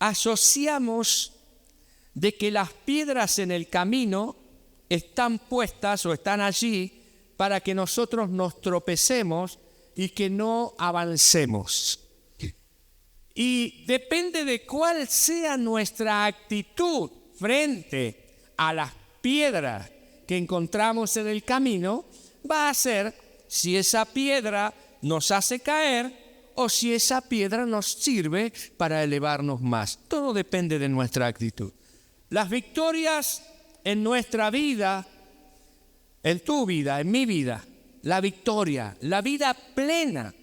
asociamos de que las piedras en el camino están puestas o están allí para que nosotros nos tropecemos y que no avancemos. Y depende de cuál sea nuestra actitud frente a las piedras que encontramos en el camino, va a ser si esa piedra nos hace caer o si esa piedra nos sirve para elevarnos más. Todo depende de nuestra actitud. Las victorias en nuestra vida, en tu vida, en mi vida, la victoria, la vida plena,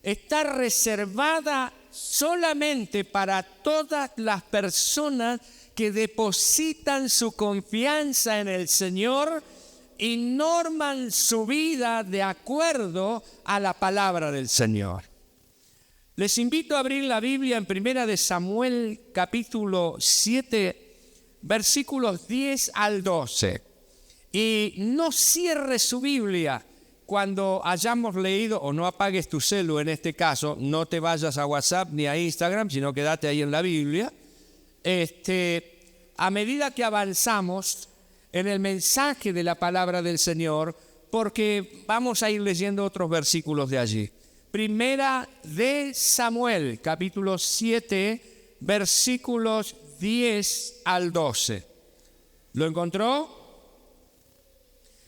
está reservada solamente para todas las personas que depositan su confianza en el Señor y norman su vida de acuerdo a la palabra del Señor. Les invito a abrir la Biblia en 1 Samuel capítulo 7, versículos 10 al 12. Y no cierre su Biblia cuando hayamos leído, o no apagues tu celu en este caso, no te vayas a WhatsApp ni a Instagram, sino quédate ahí en la Biblia. A medida que avanzamos en el mensaje de la palabra del Señor, porque vamos a ir leyendo otros versículos de allí. 1 Samuel, capítulo 7, versículos 10 al 12. ¿Lo encontró?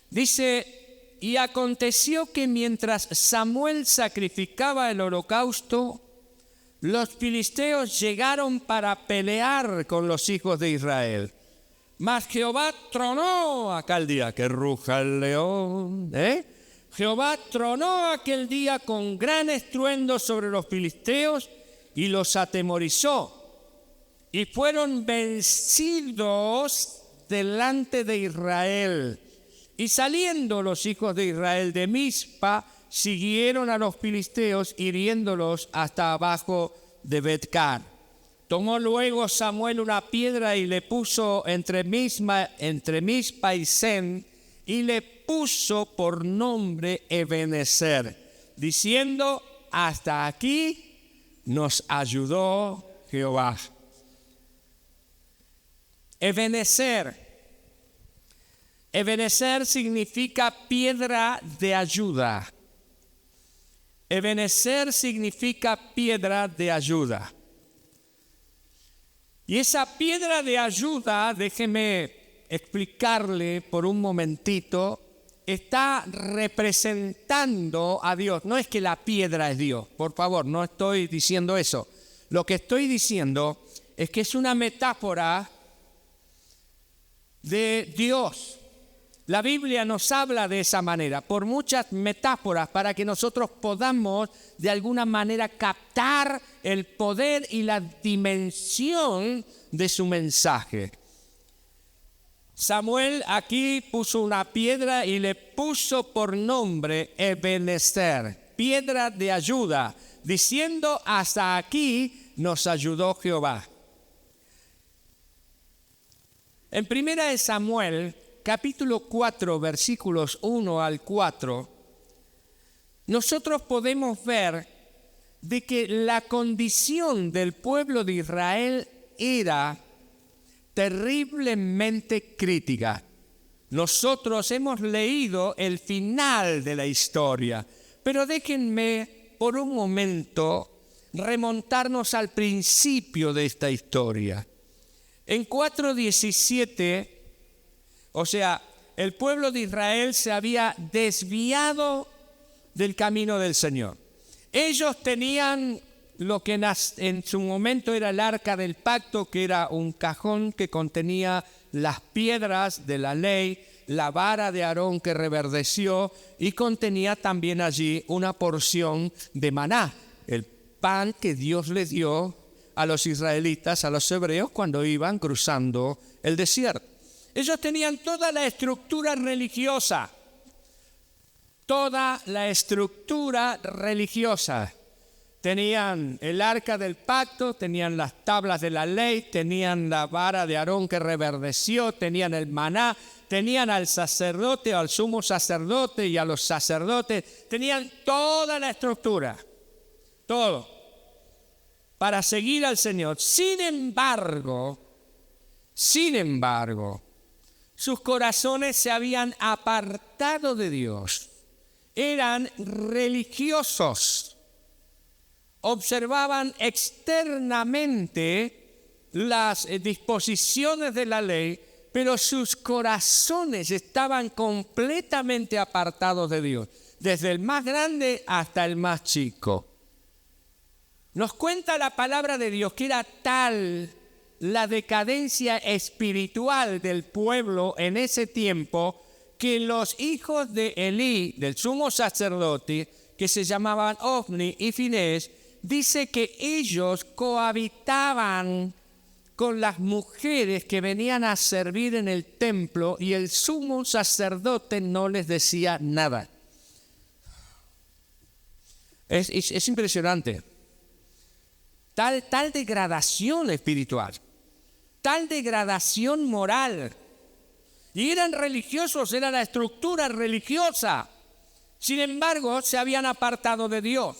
Dice: y aconteció que mientras Samuel sacrificaba el holocausto, los filisteos llegaron para pelear con los hijos de Israel. Mas Jehová tronó aquel día, que ruja el león, Jehová tronó aquel día con gran estruendo sobre los filisteos y los atemorizó. Y fueron vencidos delante de Israel. Y saliendo los hijos de Israel de Mizpa, siguieron a los filisteos, hiriéndolos hasta abajo de Bet-car. Tomó luego Samuel una piedra y le puso entre Mizpa y Sen, y le puso por nombre Ebenezer, diciendo: hasta aquí nos ayudó Jehová. Ebenezer significa piedra de ayuda. Ebenezer significa piedra de ayuda. Y esa piedra de ayuda, déjeme explicarle por un momentito, está representando a Dios. No es que la piedra es Dios, por favor, no estoy diciendo eso. Lo que estoy diciendo es que es una metáfora de Dios. La Biblia nos habla de esa manera, por muchas metáforas, para que nosotros podamos de alguna manera captar el poder y la dimensión de su mensaje. Samuel aquí puso una piedra y le puso por nombre Ebenezer, piedra de ayuda, diciendo: hasta aquí nos ayudó Jehová. En 1 Samuel, capítulo 4, versículos 1 al 4, nosotros podemos ver de que la condición del pueblo de Israel era terriblemente crítica. Nosotros hemos leído el final de la historia, pero déjenme por un momento remontarnos al principio de esta historia. En 4:17, o sea, el pueblo de Israel se había desviado del camino del Señor. Ellos tenían lo que en su momento era el arca del pacto, que era un cajón que contenía las piedras de la ley, la vara de Aarón que reverdeció, y contenía también allí una porción de maná, el pan que Dios les dio a los israelitas, a los hebreos, cuando iban cruzando el desierto. Ellos tenían toda la estructura religiosa, Tenían el arca del pacto, tenían las tablas de la ley, tenían la vara de Aarón que reverdeció, tenían el maná, tenían al sacerdote, al sumo sacerdote y a los sacerdotes, tenían toda la estructura, todo. para seguir al Señor. Sin embargo, sus corazones se habían apartado de Dios. Eran religiosos. Observaban externamente las disposiciones de la ley, pero sus corazones estaban completamente apartados de Dios, desde el más grande hasta el más chico. Nos cuenta la palabra de Dios que era tal la decadencia espiritual del pueblo en ese tiempo que los hijos de Elí, del sumo sacerdote, que se llamaban Ofni y Finés, dice que ellos cohabitaban con las mujeres que venían a servir en el templo y el sumo sacerdote no les decía nada. Es impresionante. Tal degradación espiritual, tal degradación moral. Y eran religiosos, era la estructura religiosa. Sin embargo, se habían apartado de Dios.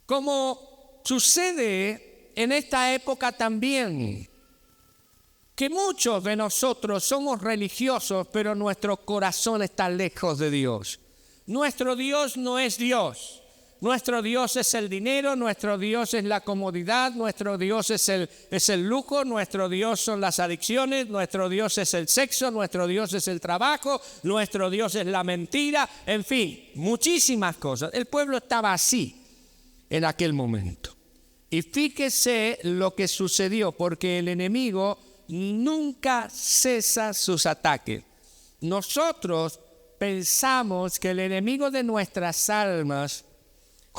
Como sucede en esta época también, que muchos de nosotros somos religiosos, pero nuestro corazón está lejos de Dios. Nuestro Dios no es Dios. Nuestro Dios es el dinero, nuestro Dios es la comodidad, nuestro Dios es el lujo, nuestro Dios son las adicciones, nuestro Dios es el sexo, nuestro Dios es el trabajo, nuestro Dios es la mentira, en fin, muchísimas cosas. El pueblo estaba así en aquel momento. Y fíjese lo que sucedió, porque el enemigo nunca cesa sus ataques. Nosotros pensamos que el enemigo de nuestras almas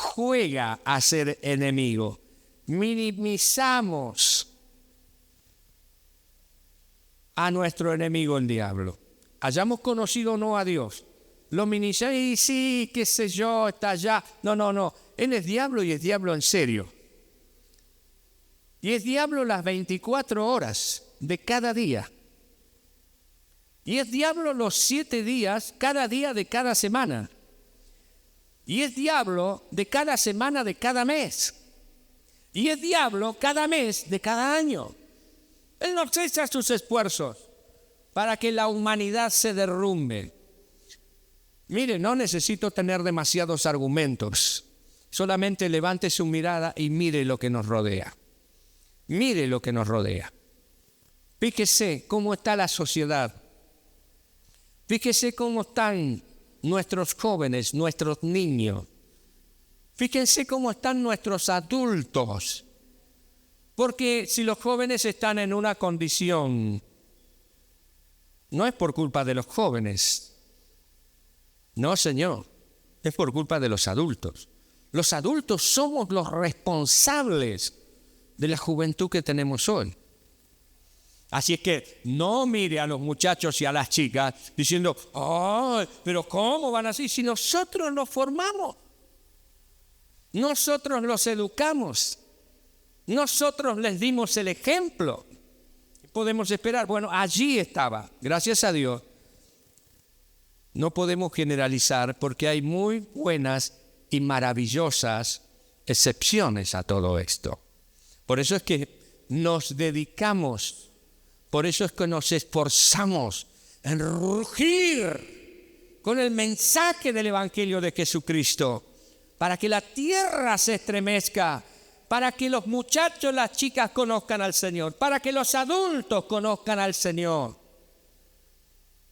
juega a ser enemigo. Minimizamos a nuestro enemigo el diablo. Hayamos conocido o no a Dios, lo minimizamos y sí, qué sé yo, está allá. No. Él es diablo y es diablo en serio. Y es diablo las 24 horas de cada día. Y es diablo los 7 días, cada día de cada semana. Y es diablo de cada semana de cada mes. Y es diablo cada mes de cada año. Él no cesa sus esfuerzos para que la humanidad se derrumbe. Mire, no necesito tener demasiados argumentos. Solamente levante su mirada y mire lo que nos rodea. Mire lo que nos rodea. Fíjese cómo está la sociedad. Fíjese cómo están nuestros jóvenes, nuestros niños. Fíjense cómo están nuestros adultos. Porque si los jóvenes están en una condición, no es por culpa de los jóvenes. No, señor, es por culpa de los adultos. Los adultos somos los responsables de la juventud que tenemos hoy. Así es que no mire a los muchachos y a las chicas diciendo, ¡ay, pero cómo van así! Si nosotros los formamos, nosotros los educamos, nosotros les dimos el ejemplo. Podemos esperar, bueno, allí estaba, gracias a Dios. No podemos generalizar porque hay muy buenas y maravillosas excepciones a todo esto. Por eso es que nos dedicamos. Por eso es que nos esforzamos en rugir con el mensaje del Evangelio de Jesucristo, para que la tierra se estremezca, para que los muchachos, las chicas conozcan al Señor, para que los adultos conozcan al Señor,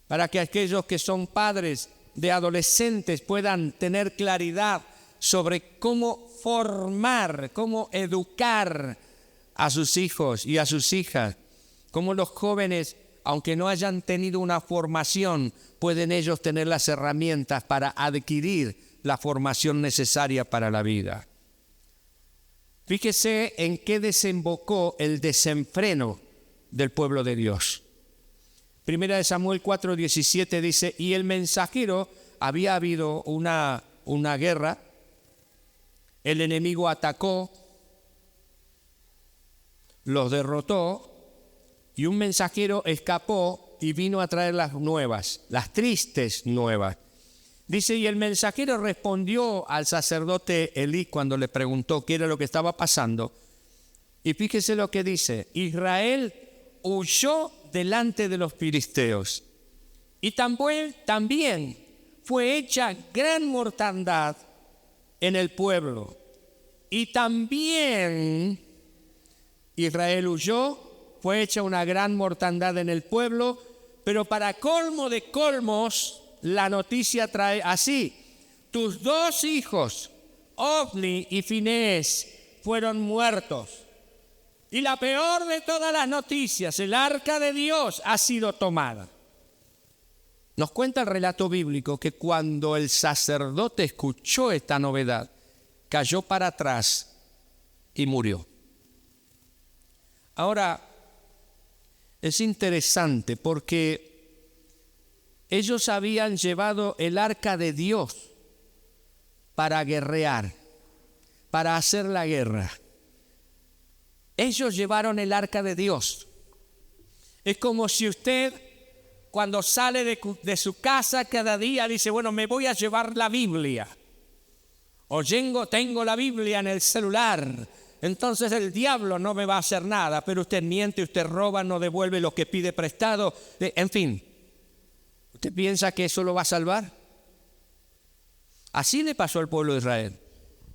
para que aquellos que son padres de adolescentes puedan tener claridad sobre cómo formar, cómo educar a sus hijos y a sus hijas. Como los jóvenes, aunque no hayan tenido una formación, pueden ellos tener las herramientas para adquirir la formación necesaria para la vida. Fíjese en qué desembocó el desenfreno del pueblo de Dios. Primera de Samuel 4:17 dice, y el mensajero, había habido una guerra, el enemigo atacó, los derrotó, y un mensajero escapó y vino a traer las nuevas, las tristes nuevas. Dice, y el mensajero respondió al sacerdote Elí cuando le preguntó qué era lo que estaba pasando. Y fíjese lo que dice, Israel huyó delante de los filisteos. Y también fue hecha gran mortandad en el pueblo. Y también Israel huyó, fue hecha una gran mortandad en el pueblo, pero para colmo de colmos, la noticia trae así: tus 2 hijos, Ofni y Finés, fueron muertos. Y la peor de todas las noticias, el arca de Dios ha sido tomada. Nos cuenta el relato bíblico que cuando el sacerdote escuchó esta novedad, cayó para atrás y murió. Ahora, es interesante porque ellos habían llevado el arca de Dios para guerrear, para hacer la guerra. Ellos llevaron el arca de Dios. Es como si usted, cuando sale de su casa cada día, dice, bueno, me voy a llevar la Biblia. O tengo la Biblia en el celular. Entonces el diablo no me va a hacer nada, pero usted miente, usted roba, no devuelve lo que pide prestado. En fin, ¿usted piensa que eso lo va a salvar? Así le pasó al pueblo de Israel.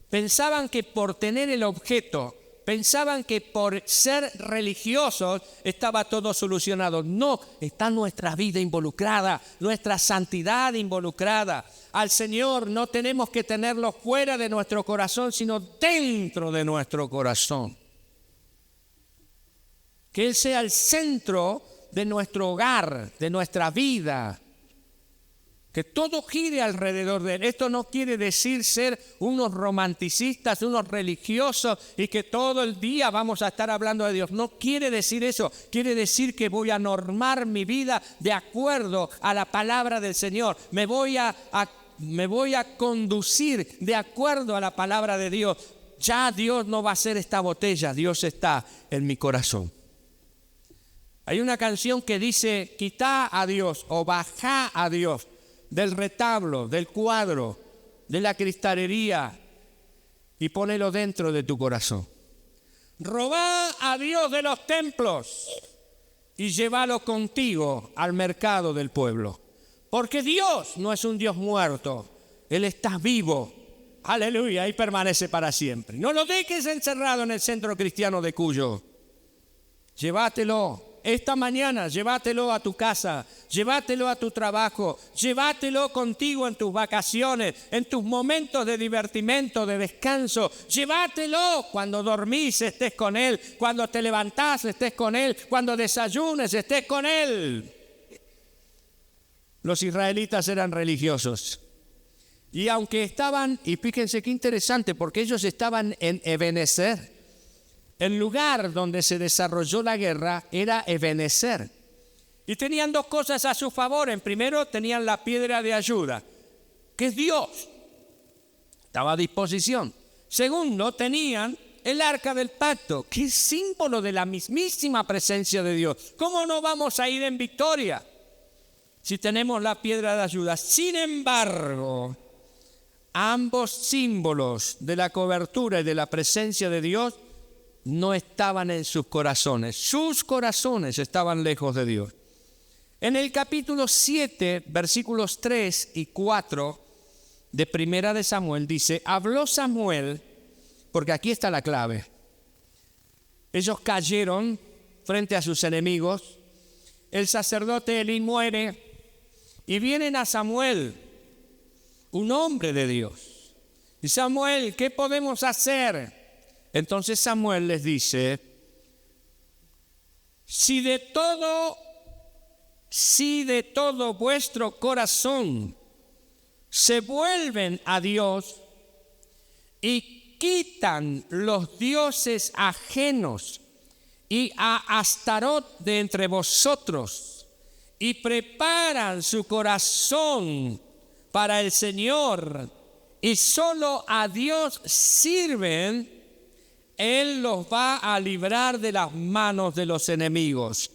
Pensaban que por tener el objeto, pensaban que por ser religiosos estaba todo solucionado. No, está nuestra vida involucrada, nuestra santidad involucrada. Al Señor no tenemos que tenerlo fuera de nuestro corazón, sino dentro de nuestro corazón. Que Él sea el centro de nuestro hogar, de nuestra vida. Que todo gire alrededor de Él. Esto no quiere decir ser unos romanticistas, unos religiosos y que todo el día vamos a estar hablando de Dios. No quiere decir eso. Quiere decir que voy a normar mi vida de acuerdo a la palabra del Señor. Me voy a conducir de acuerdo a la palabra de Dios. Ya Dios no va a ser esta botella. Dios está en mi corazón. Hay una canción que dice, quitá a Dios o bajá a Dios del retablo, del cuadro, de la cristalería y ponelo dentro de tu corazón. Robá a Dios de los templos y llévalo contigo al mercado del pueblo. Porque Dios no es un Dios muerto, Él está vivo. Aleluya, y permanece para siempre. No lo dejes encerrado en el centro cristiano de Cuyo. Llévatelo. Esta mañana, llévatelo a tu casa, llévatelo a tu trabajo, llévatelo contigo en tus vacaciones, en tus momentos de divertimento, de descanso. Llévatelo cuando dormís, estés con Él, cuando te levantás, estés con Él, cuando desayunes, estés con Él. Los israelitas eran religiosos. Y aunque estaban, y fíjense qué interesante, porque ellos estaban en Ebenezer. El lugar donde se desarrolló la guerra era Ebenezer. Y tenían 2 cosas a su favor. En primero, tenían la piedra de ayuda, que es Dios. Estaba a disposición. Segundo, tenían el arca del pacto, que es símbolo de la mismísima presencia de Dios. ¿Cómo no vamos a ir en victoria si tenemos la piedra de ayuda? Sin embargo, ambos símbolos de la cobertura y de la presencia de Dios no estaban en sus corazones. Sus corazones estaban lejos de Dios. En el capítulo 7, versículos 3 y 4 de Primera de Samuel dice, habló Samuel, porque aquí está la clave. Ellos cayeron frente a sus enemigos. El sacerdote Elí muere y vienen a Samuel, un hombre de Dios. Y Samuel, ¿qué podemos hacer? Entonces Samuel les dice, si de todo vuestro corazón se vuelven a Dios y quitan los dioses ajenos y a Astarot de entre vosotros y preparan su corazón para el Señor y solo a Dios sirven, Él los va a librar de las manos de los enemigos.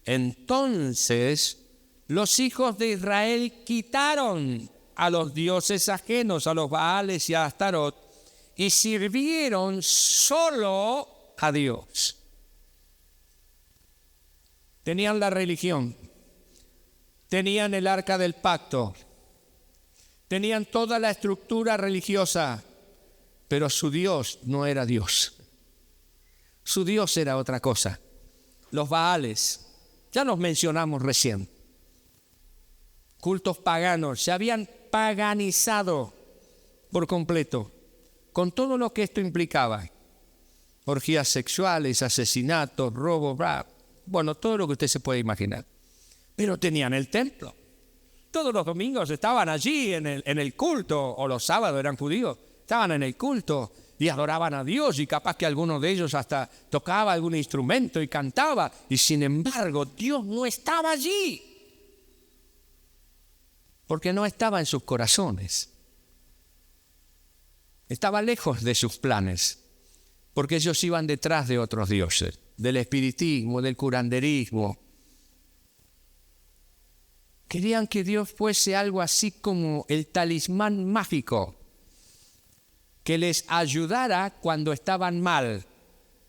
Entonces los hijos de Israel quitaron a los dioses ajenos, a los Baales y a Astarot, y sirvieron solo a Dios. Tenían la religión, tenían el arca del pacto, tenían toda la estructura religiosa, pero su Dios no era Dios. Su Dios era otra cosa. Los Baales, ya los mencionamos recién. Cultos paganos, se habían paganizado por completo, con todo lo que esto implicaba. Orgías sexuales, asesinatos, robos, bueno, todo lo que usted se puede imaginar. Pero tenían el templo. Todos los domingos estaban allí en el culto, o los sábados eran judíos, estaban en el culto y adoraban a Dios, y capaz que alguno de ellos hasta tocaba algún instrumento y cantaba, y sin embargo Dios no estaba allí, porque no estaba en sus corazones, estaba lejos de sus planes, porque ellos iban detrás de otros dioses, del espiritismo, del curanderismo. Querían que Dios fuese algo así como el talismán mágico, que les ayudara cuando estaban mal,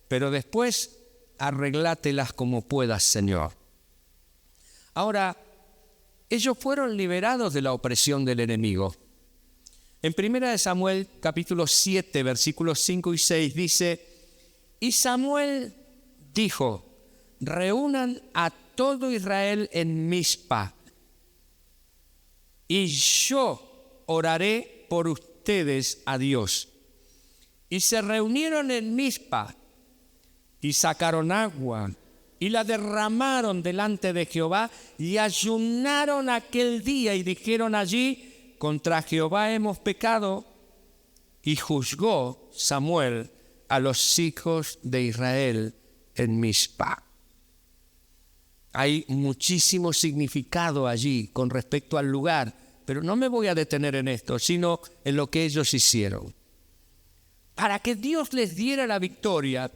pero después arreglátelas como puedas, Señor. Ahora, ellos fueron liberados de la opresión del enemigo. En 1 Samuel capítulo 7, versículos 5 y 6 dice: y Samuel dijo: reúnan a todo Israel en Mizpa, y yo oraré por ustedes a Dios. Y se reunieron en Mizpa, y sacaron agua, y la derramaron delante de Jehová, y ayunaron aquel día, y dijeron allí: contra Jehová hemos pecado. Y juzgó Samuel a los hijos de Israel en Mizpa. Hay muchísimo significado allí con respecto al lugar, pero no me voy a detener en esto, sino en lo que ellos hicieron. Para que Dios les diera la victoria,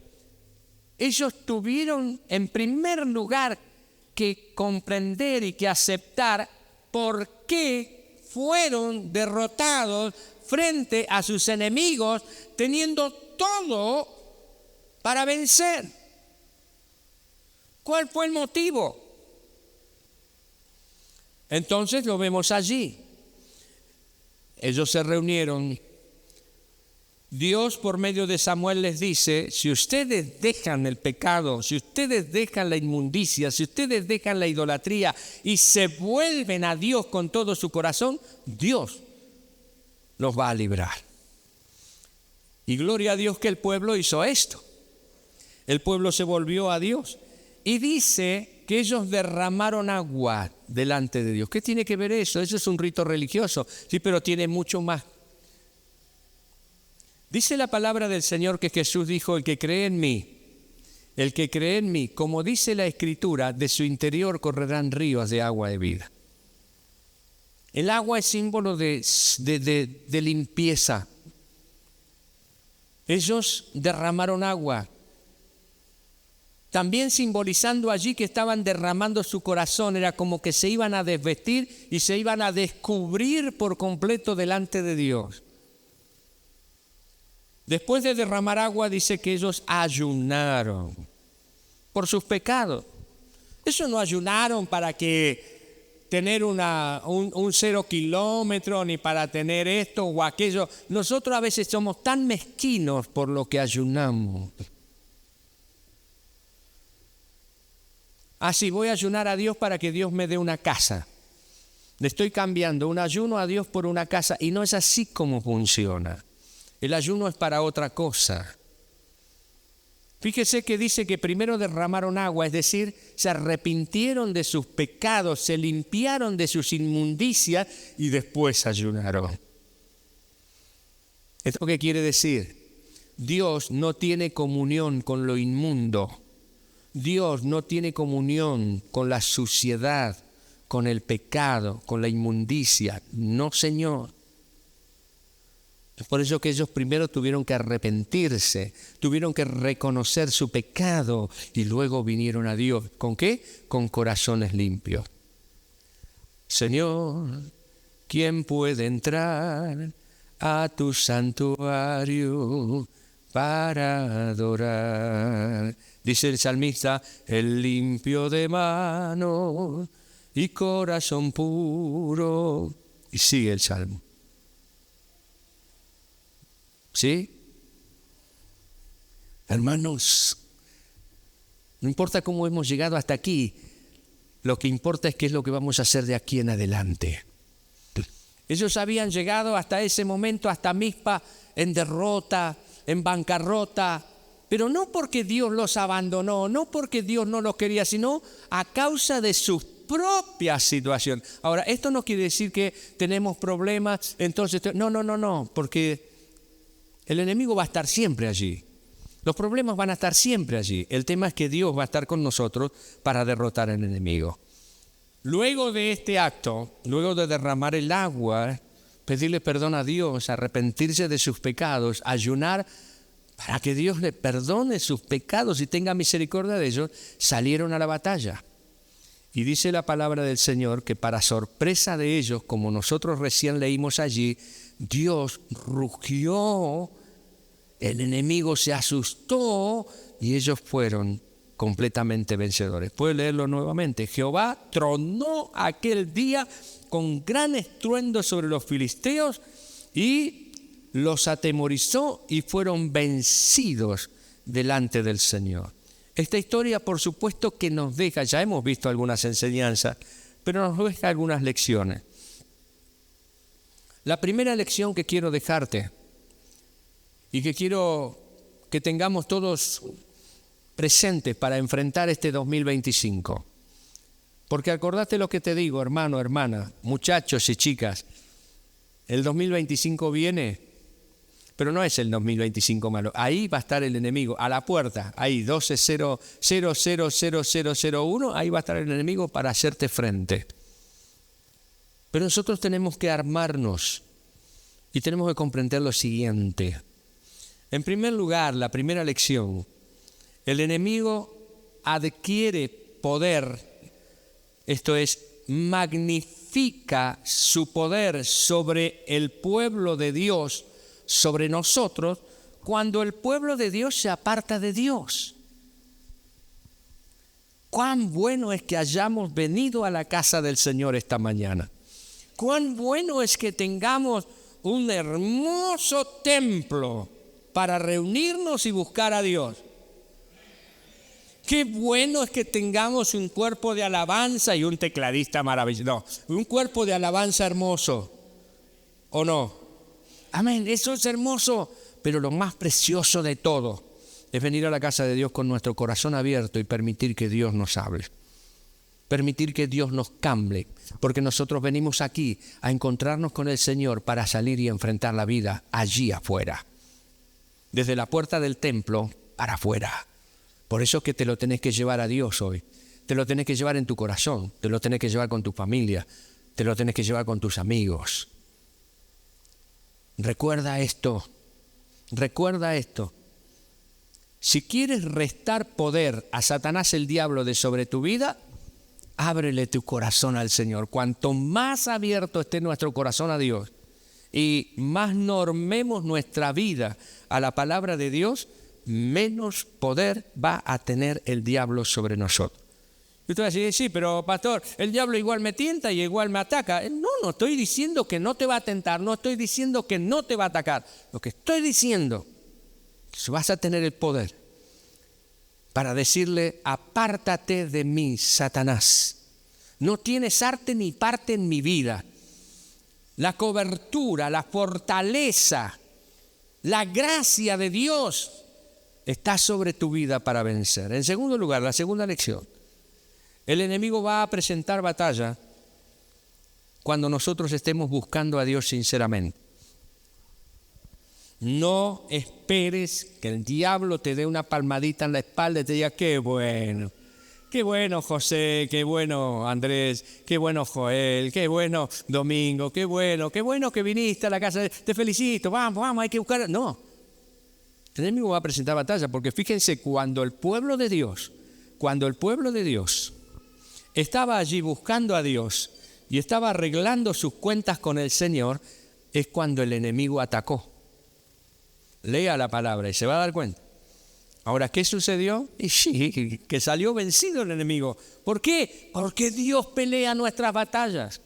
ellos tuvieron en primer lugar que comprender y que aceptar por qué fueron derrotados frente a sus enemigos, teniendo todo para vencer. ¿Cuál fue el motivo? Entonces lo vemos allí. Ellos se reunieron. Dios por medio de Samuel les dice: si ustedes dejan el pecado, si ustedes dejan la inmundicia, si ustedes dejan la idolatría y se vuelven a Dios con todo su corazón, Dios los va a librar. Y gloria a Dios que el pueblo hizo esto. El pueblo se volvió a Dios. Y dice que ellos derramaron agua delante de Dios. ¿Qué tiene que ver eso? Eso es un rito religioso. Sí, pero tiene mucho más. Dice la palabra del Señor que Jesús dijo: el que cree en mí, como dice la Escritura, de su interior correrán ríos de agua de vida. El agua es símbolo de limpieza. Ellos derramaron agua, también simbolizando allí que estaban derramando su corazón. Era como que se iban a desvestir y se iban a descubrir por completo delante de Dios. Después de derramar agua, dice que ellos ayunaron por sus pecados. Ellos no ayunaron para tener un 0 kilómetro, ni para tener esto o aquello. Nosotros a veces somos tan mezquinos por lo que ayunamos. Así voy a ayunar a Dios para que Dios me dé una casa. Le estoy cambiando un ayuno a Dios por una casa, y no es así como funciona. El ayuno es para otra cosa. Fíjese que dice que primero derramaron agua, es decir, se arrepintieron de sus pecados, se limpiaron de sus inmundicias y después ayunaron. ¿Esto qué quiere decir? Dios no tiene comunión con lo inmundo. Dios no tiene comunión con la suciedad, con el pecado, con la inmundicia. No, Señor. Es por eso que ellos primero tuvieron que arrepentirse, tuvieron que reconocer su pecado y luego vinieron a Dios. ¿Con qué? Con corazones limpios. Señor, ¿quién puede entrar a tu santuario para adorar? Dice el salmista, el limpio de mano y corazón puro. Y sigue el salmo. ¿Sí? Hermanos, no importa cómo hemos llegado hasta aquí, lo que importa es qué es lo que vamos a hacer de aquí en adelante. Ellos habían llegado hasta ese momento, hasta Mizpa, en derrota, en bancarrota, pero no porque Dios los abandonó, no porque Dios no los quería, sino a causa de su propia situación. Ahora, esto no quiere decir que tenemos problemas, entonces, no, porque el enemigo va a estar siempre allí. Los problemas van a estar siempre allí. El tema es que Dios va a estar con nosotros para derrotar al enemigo. Luego de este acto, luego de derramar el agua, pedirle perdón a Dios, arrepentirse de sus pecados, ayunar para que Dios le perdone sus pecados y tenga misericordia de ellos, salieron a la batalla. Y dice la palabra del Señor que para sorpresa de ellos, como nosotros recién leímos allí, Dios rugió, el enemigo se asustó y ellos fueron completamente vencedores. Puede leerlo nuevamente. Jehová tronó aquel día con gran estruendo sobre los filisteos y los atemorizó y fueron vencidos delante del Señor. Esta historia, por supuesto, que nos deja, ya hemos visto algunas enseñanzas, pero nos deja algunas lecciones. La primera lección que quiero dejarte y que quiero que tengamos todos presentes para enfrentar este 2025. Porque acordate lo que te digo, hermano, hermana, muchachos y chicas, el 2025 viene, pero no es el 2025 malo. Ahí va a estar el enemigo, a la puerta, ahí 12000001, ahí va a estar el enemigo para hacerte frente. Pero nosotros tenemos que armarnos y tenemos que comprender lo siguiente. En primer lugar, la primera lección, el enemigo adquiere poder, esto es, magnifica su poder sobre el pueblo de Dios, sobre nosotros, cuando el pueblo de Dios se aparta de Dios. Cuán bueno es que hayamos venido a la casa del Señor esta mañana. Cuán bueno es que tengamos un hermoso templo para reunirnos y buscar a Dios. Qué bueno es que tengamos un cuerpo de alabanza y un tecladista maravilloso. No, un cuerpo de alabanza hermoso. ¿O no? Amén, eso es hermoso. Pero lo más precioso de todo es venir a la casa de Dios con nuestro corazón abierto y permitir que Dios nos hable. Permitir que Dios nos cambie. Porque nosotros venimos aquí a encontrarnos con el Señor para salir y enfrentar la vida allí afuera. Desde la puerta del templo para afuera. Por eso es que te lo tenés que llevar a Dios hoy. Te lo tenés que llevar en tu corazón. Te lo tenés que llevar con tu familia. Te lo tenés que llevar con tus amigos. Recuerda esto. Recuerda esto. Si quieres restar poder a Satanás el diablo de sobre tu vida, ábrele tu corazón al Señor. Cuanto más abierto esté nuestro corazón a Dios y más normemos nuestra vida a la palabra de Dios, menos poder va a tener el diablo sobre nosotros. Y usted va a decir, sí, pero pastor, el diablo igual me tienta y igual me ataca. No estoy diciendo que no te va a tentar, no estoy diciendo que no te va a atacar. Lo que estoy diciendo es que vas a tener el poder para decirle, apártate de mí, Satanás. No tienes arte ni parte en mi vida. La cobertura, la fortaleza, la gracia de Dios está sobre tu vida para vencer. En segundo lugar, la segunda lección. El enemigo va a presentar batalla cuando nosotros estemos buscando a Dios sinceramente. No esperes que el diablo te dé una palmadita en la espalda y te diga, qué bueno José, qué bueno Andrés, qué bueno Joel, qué bueno Domingo, qué bueno que viniste a la casa, te felicito, vamos, hay que buscar. No, el enemigo va a presentar batalla porque fíjense, cuando el pueblo de Dios estaba allí buscando a Dios y estaba arreglando sus cuentas con el Señor, es cuando el enemigo atacó. Lea la palabra y se va a dar cuenta. Ahora, ¿qué sucedió? Y sí, que salió vencido el enemigo. ¿Por qué? Porque Dios pelea nuestras batallas.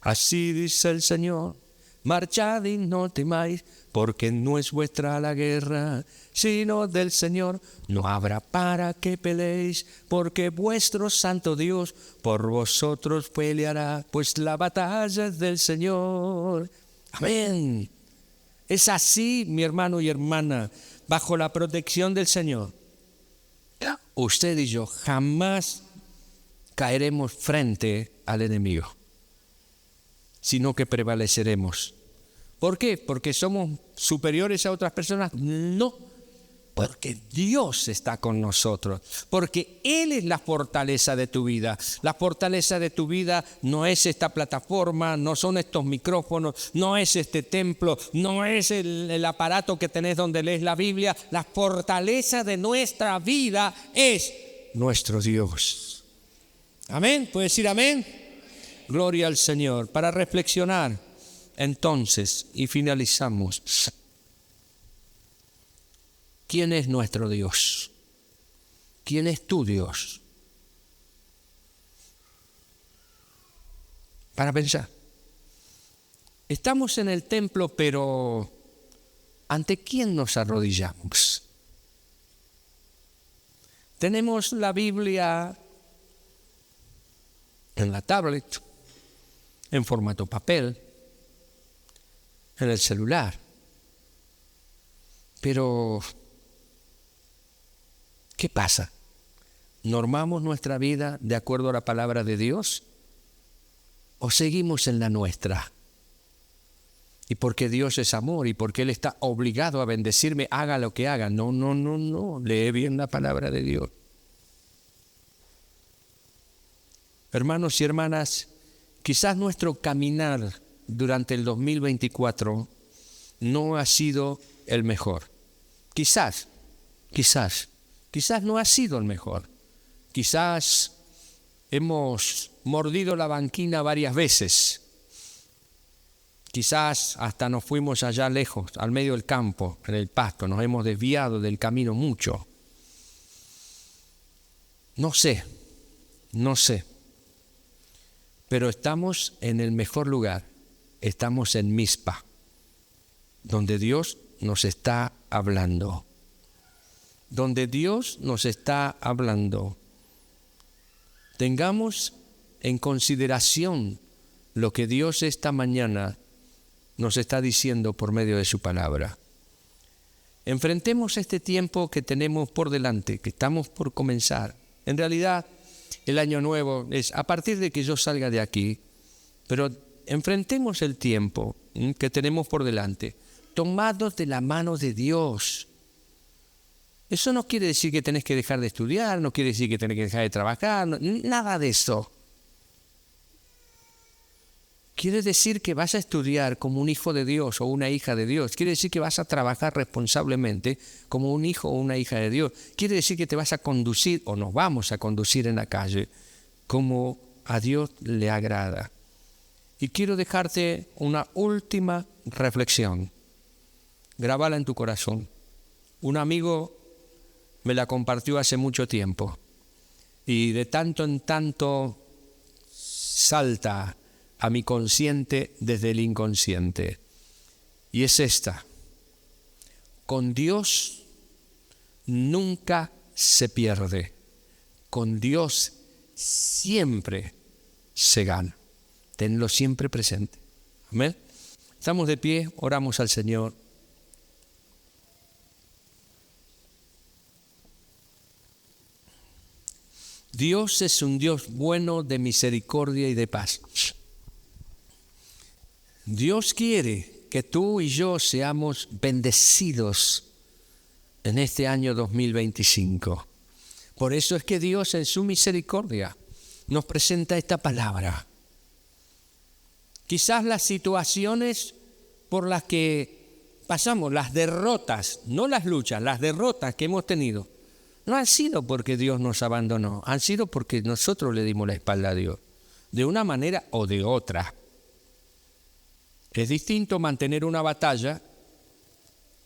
Así dice el Señor, marchad y no temáis, porque no es vuestra la guerra, sino del Señor. No habrá para que peleéis, porque vuestro santo Dios por vosotros peleará, pues la batalla es del Señor. Amén. Es así, mi hermano y hermana, bajo la protección del Señor. Usted y yo jamás caeremos frente al enemigo, sino que prevaleceremos. ¿Por qué? ¿Porque somos superiores a otras personas? No, porque Dios está con nosotros, porque Él es la fortaleza de tu vida. La fortaleza de tu vida no es esta plataforma, no son estos micrófonos, no es este templo, no es el aparato que tenés donde lees la Biblia. La fortaleza de nuestra vida es nuestro Dios. Amén, ¿puedes decir amén? Gloria al Señor. Para reflexionar, entonces, y finalizamos. ¿Quién es nuestro Dios? ¿Quién es tu Dios? Para pensar. Estamos en el templo, pero ¿ante quién nos arrodillamos? Tenemos la Biblia en la tablet, en formato papel, en el celular. Pero, ¿qué pasa? ¿Normamos nuestra vida de acuerdo a la palabra de Dios? ¿O seguimos en la nuestra? Y porque Dios es amor y porque Él está obligado a bendecirme, haga lo que haga. No. Lee bien la palabra de Dios. Hermanos y hermanas, quizás nuestro caminar durante el 2024 no ha sido el mejor. Quizás no ha sido el mejor. Quizás hemos mordido la banquina varias veces. Quizás hasta nos fuimos allá lejos, al medio del campo, en el pasto. Nos hemos desviado del camino mucho. No sé. Pero estamos en el mejor lugar. Estamos en Mizpa, donde Dios nos está hablando. Tengamos en consideración lo que Dios esta mañana nos está diciendo por medio de su palabra. Enfrentemos este tiempo que tenemos por delante, que estamos por comenzar. En realidad, el año nuevo es a partir de que yo salga de aquí, pero enfrentemos el tiempo que tenemos por delante, tomados de la mano de Dios. Eso no quiere decir que tenés que dejar de estudiar, no quiere decir que tenés que dejar de trabajar, nada de eso. Quiere decir que vas a estudiar como un hijo de Dios o una hija de Dios. Quiere decir que vas a trabajar responsablemente como un hijo o una hija de Dios. Quiere decir que te vas a conducir o nos vamos a conducir en la calle como a Dios le agrada. Y quiero dejarte una última reflexión. Grábala en tu corazón. Un amigo me la compartió hace mucho tiempo y de tanto en tanto salta a mi consciente desde el inconsciente. Y es esta: con Dios nunca se pierde, con Dios siempre se gana. Tenlo siempre presente. Amén. Estamos de pie, oramos al Señor. Dios es un Dios bueno, de misericordia y de paz. Dios quiere que tú y yo seamos bendecidos en este año 2025. Por eso es que Dios en su misericordia nos presenta esta palabra. Quizás las situaciones por las que pasamos, las derrotas, no las luchas, las derrotas que hemos tenido, no han sido porque Dios nos abandonó, han sido porque nosotros le dimos la espalda a Dios. de una manera o de otra. Es distinto mantener una batalla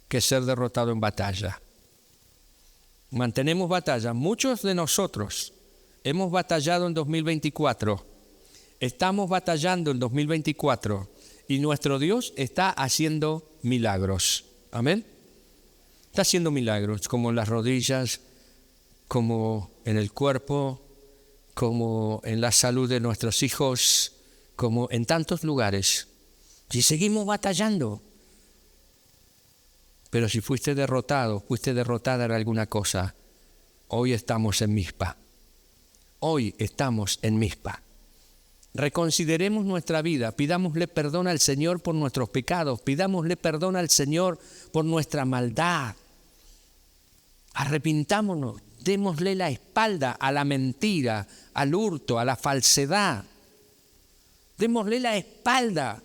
que ser derrotado en batalla. Mantenemos batalla. Muchos de nosotros hemos batallado en 2024. Estamos batallando en 2024 y nuestro Dios está haciendo milagros. Amén. Está haciendo milagros, como en las rodillas, como en el cuerpo, como en la salud de nuestros hijos, como en tantos lugares. Si seguimos batallando. Pero si fuiste derrotado, fuiste derrotada en alguna cosa, hoy estamos en Mizpa. Hoy estamos en Mizpa. Reconsideremos nuestra vida, pidámosle perdón al Señor por nuestros pecados, pidámosle perdón al Señor por nuestra maldad. Arrepintámonos, démosle la espalda a la mentira, al hurto, a la falsedad. Démosle la espalda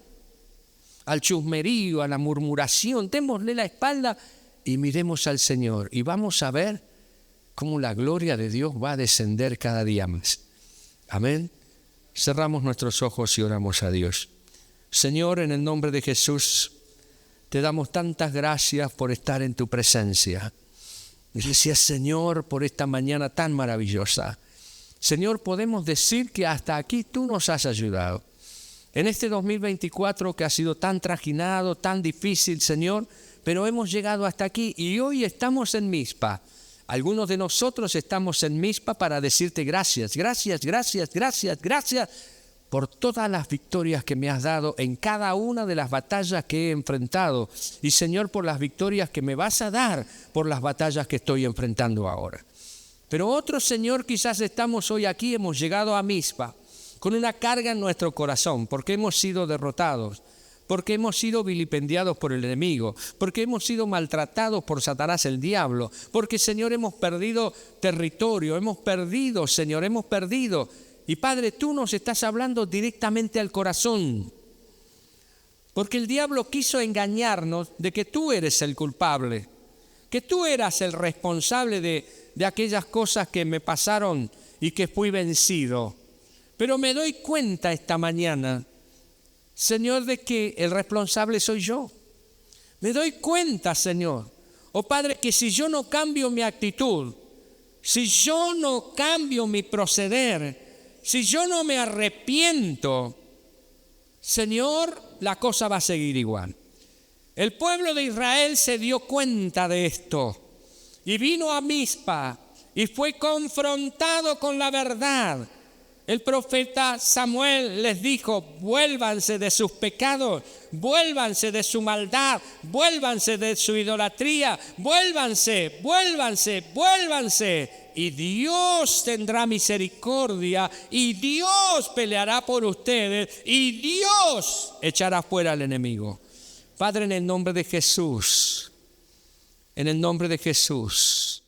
al chusmerío, a la murmuración, démosle la espalda y miremos al Señor y vamos a ver cómo la gloria de Dios va a descender cada día más. Amén. Cerramos nuestros ojos y oramos a Dios. Señor, en el nombre de Jesús, te damos tantas gracias por estar en tu presencia. Gracias, Señor, por esta mañana tan maravillosa. Señor, podemos decir que hasta aquí tú nos has ayudado. En este 2024 que ha sido tan trajinado, tan difícil, Señor, pero hemos llegado hasta aquí y hoy estamos en Mizpa. Algunos de nosotros estamos en Mizpa para decirte gracias, gracias, gracias, gracias, gracias por todas las victorias que me has dado en cada una de las batallas que he enfrentado. Y Señor, por las victorias que me vas a dar por las batallas que estoy enfrentando ahora. Pero otros, Señor, quizás estamos hoy aquí, hemos llegado a Mizpa con una carga en nuestro corazón porque hemos sido derrotados, porque hemos sido vilipendiados por el enemigo, porque hemos sido maltratados por Satanás el diablo, porque, Señor, hemos perdido territorio, hemos perdido, Señor, hemos perdido. Y, Padre, tú nos estás hablando directamente al corazón, porque el diablo quiso engañarnos de que tú eres el culpable, que tú eras el responsable de aquellas cosas que me pasaron y que fui vencido. Pero me doy cuenta esta mañana, Señor, de que el responsable soy yo. Me doy cuenta, Señor, oh Padre, que si yo no cambio mi actitud, si yo no cambio mi proceder, si yo no me arrepiento, Señor, la cosa va a seguir igual. El pueblo de Israel se dio cuenta de esto y vino a Mizpa y fue confrontado con la verdad. El profeta Samuel les dijo: vuélvanse de sus pecados, vuélvanse de su maldad, vuélvanse de su idolatría, vuélvanse, vuélvanse, vuélvanse. Y Dios tendrá misericordia y Dios peleará por ustedes y Dios echará fuera al enemigo. Padre, en el nombre de Jesús, en el nombre de Jesús.